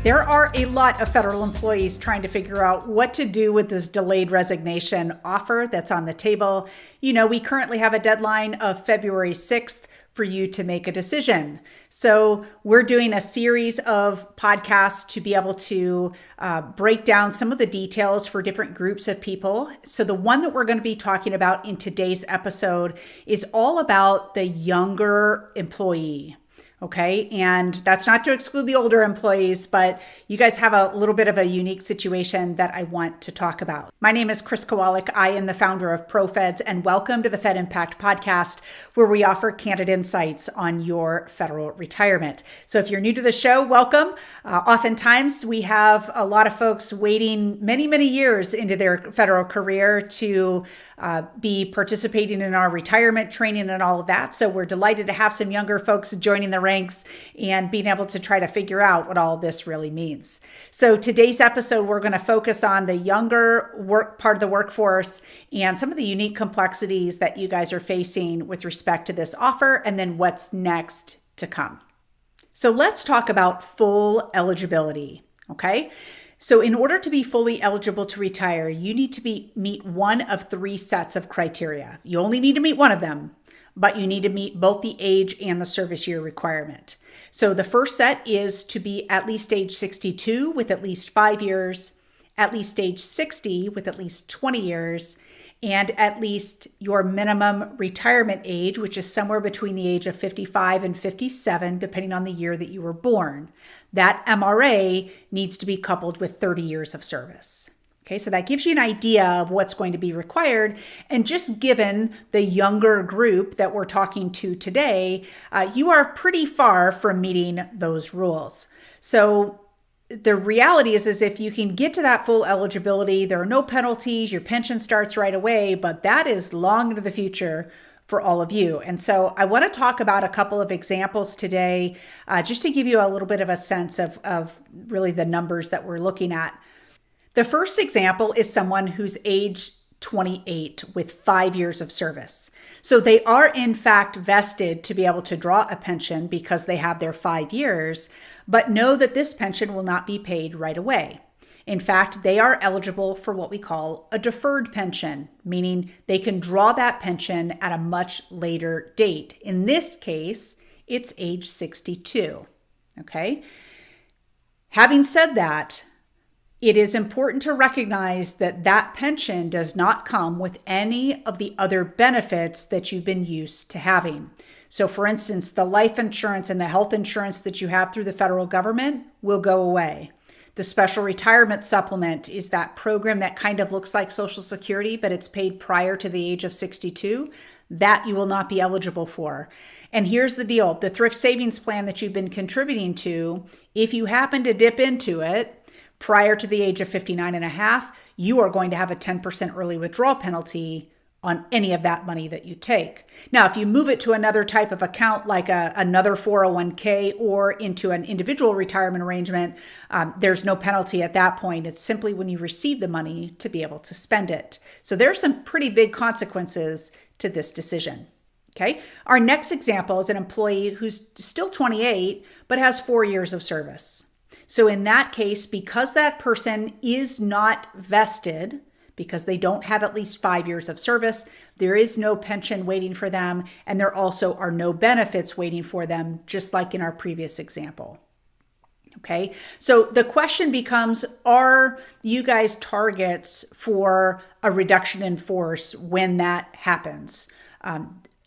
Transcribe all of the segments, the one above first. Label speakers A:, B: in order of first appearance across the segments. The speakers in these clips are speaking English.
A: There are a lot of federal employees trying to figure out what to do with this delayed resignation offer that's on the table. You know, we currently have a deadline of February 6th for you to make a decision. So we're doing a series of podcasts to be able to break down some of the details for different groups of people. So the one that we're going to be talking about in today's episode is all about the younger employee. Okay. And that's not to exclude the older employees, but you guys have a little bit of a unique situation that I want to talk about. My name is Kowalik. I am the founder of ProFeds, and welcome to the Fed Impact Podcast, where we offer candid insights on your federal retirement. So if you're new to the show, welcome. Oftentimes we have a lot of folks waiting many, many years into their federal career to be participating in our retirement training and all of that. So we're delighted to have some younger folks joining the ranks and being able to try to figure out what all this really means. So today's episode, we're going to focus on the younger part of the workforce and some of the unique complexities that you guys are facing with respect to this offer, and then what's next to come. So let's talk about full eligibility, okay? So in order to be fully eligible to retire, you need to meet one of three sets of criteria. You only need to meet one of them, but you need to meet both the age and the service year requirement. So the first set is to be at least age 62 with at least 5 years, at least age 60 with at least 20 years, and at least your minimum retirement age, which is somewhere between the age of 55 and 57, depending on the year that you were born. That MRA needs to be coupled with 30 years of service. Okay, so that gives you an idea of what's going to be required. And just given the younger group that we're talking to today, you are pretty far from meeting those rules. So the reality is if you can get to that full eligibility, there are no penalties, your pension starts right away, but that is long into the future for all of you. And so I want to talk about a couple of examples today, just to give you a little bit of a sense of really the numbers that we're looking at. The first example is someone who's age 28 with 5 years of service. So they are in fact vested to be able to draw a pension because they have their 5 years, but know that this pension will not be paid right away. In fact, they are eligible for what we call a deferred pension, meaning they can draw that pension at a much later date. In this case, it's age 62. Okay. Having said that, it is important to recognize that that pension does not come with any of the other benefits that you've been used to having. So for instance, the life insurance and the health insurance that you have through the federal government will go away. The special retirement supplement is that program that kind of looks like Social Security, but it's paid prior to the age of 62. That you will not be eligible for. And here's the deal. The thrift savings plan that you've been contributing to, if you happen to dip into it prior to the age of 59 and a half, you are going to have a 10% early withdrawal penalty on any of that money that you take. Now, if you move it to another type of account, like another 401k or into an individual retirement arrangement, there's no penalty at that point. It's simply when you receive the money to be able to spend it. So there are some pretty big consequences to this decision. Okay. Our next example is an employee who's still 28, but has 4 years of service. So in that case, because that person is not vested, because they don't have at least 5 years of service, there is no pension waiting for them, and there also are no benefits waiting for them, just like in our previous example. Okay, so the question becomes, are you guys targets for a reduction in force when that happens?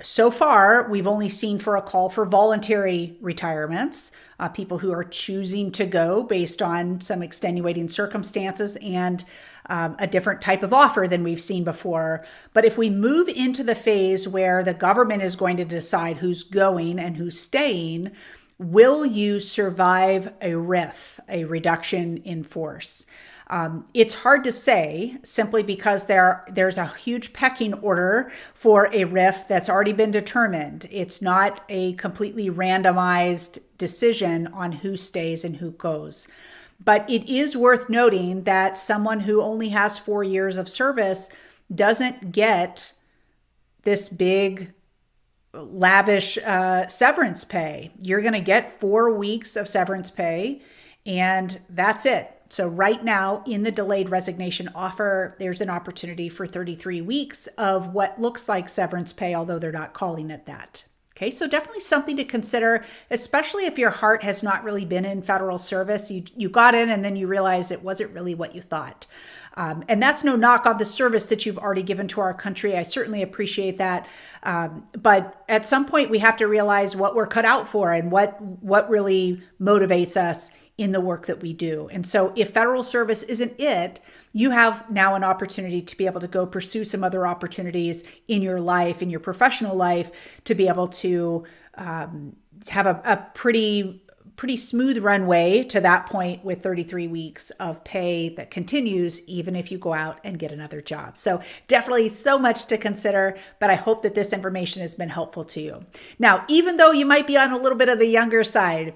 A: So far, we've only seen for a call for voluntary retirements, people who are choosing to go based on some extenuating circumstances and a different type of offer than we've seen before. But if we move into the phase where the government is going to decide who's going and who's staying, will you survive a RIF, a reduction in force? It's hard to say simply because there's a huge pecking order for a RIF that's already been determined. It's not a completely randomized decision on who stays and who goes. But it is worth noting that someone who only has 4 years of service doesn't get this big lavish severance pay. You're going to get 4 weeks of severance pay, And that's it. So right now in the delayed resignation offer, there's an opportunity for 33 weeks of what looks like severance pay, although they're not calling it that. Okay, so definitely something to consider, especially if your heart has not really been in federal service. You got in and then you realize it wasn't really what you thought. And that's no knock on the service that you've already given to our country. I certainly appreciate that. But at some point, we have to realize what we're cut out for and what really motivates us in the work that we do. And so if federal service isn't it, you have now an opportunity to be able to go pursue some other opportunities in your life, in your professional life, to be able to have a pretty smooth runway to that point with 33 weeks of pay that continues even if you go out and get another job. So definitely so much to consider, but I hope that this information has been helpful to you. Now, even though you might be on a little bit of the younger side,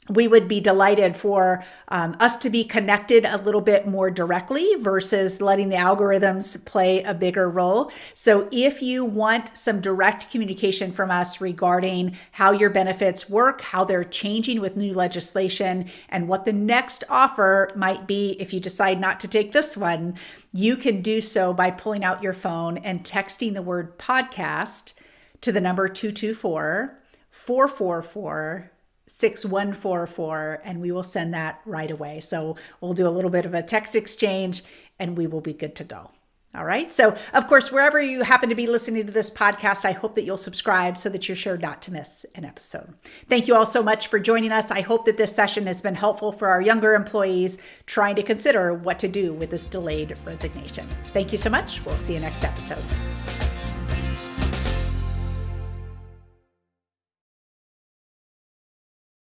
A: we would be delighted for us to be connected a little bit more directly versus letting the algorithms play a bigger role. So if you want some direct communication from us regarding how your benefits work, how they're changing with new legislation, and what the next offer might be if you decide not to take this one, you can do so by pulling out your phone and texting the word podcast to the number 224-444-6144, and we will send that right away. So we'll do a little bit of a text exchange and we will be good to go. All right. So of course, wherever you happen to be listening to this podcast, I hope that you'll subscribe so that you're sure not to miss an episode. Thank you all so much for joining us. I hope that this session has been helpful for our younger employees trying to consider what to do with this delayed resignation. Thank you so much. We'll see you next episode.